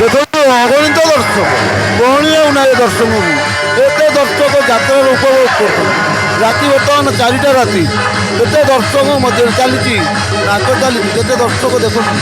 ଦେଖନ୍ତୁ ଅଗଣିତ ଦର୍ଶକ ଗହଳି ହେଉନାହିଁ ଦର୍ଶକକୁ ଏତେ ଦର୍ଶକ ଯାତ୍ରାର ଉପଭୋଗ କରୁଛନ୍ତି। ରାତି ବର୍ତ୍ତମାନ 4ଟା ରାତି କେତେ ଦର୍ଶକ ମଧ୍ୟରେ ଚାଲିଛି ନାଚ ଚାଲିଛି କେତେ ଦର୍ଶକ ଦେଖନ୍ତୁ।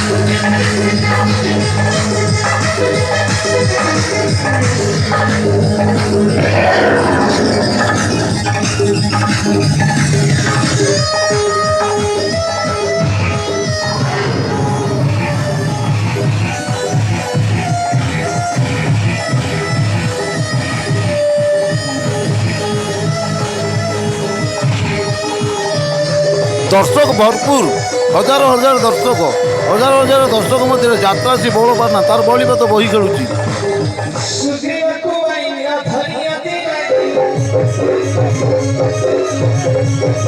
ଦର୍ଶକ ଭରପୁର ହଜାର ହଜାର ଦର୍ଶକ ହଜାର ହଜାର ଦର୍ଶକ ମଧ୍ୟରେ ଯାତ୍ରା ଆସି ବଳ ପାରନା ତାର ବଳିପତ ବହି ଖେଳୁଛି।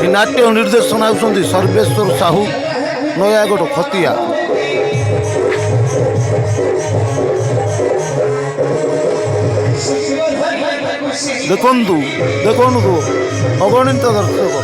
ଏ ନାଟ୍ୟ ନିର୍ଦ୍ଦେଶନ ହେଉଛନ୍ତି ସର୍ବେଶ୍ୱର ସାହୁ ନୟାଗଡ଼ ଖତିଆ। ଦେଖନ୍ତୁ ଦେଖନ୍ତୁ ଅଗଣିତ ଦର୍ଶକ।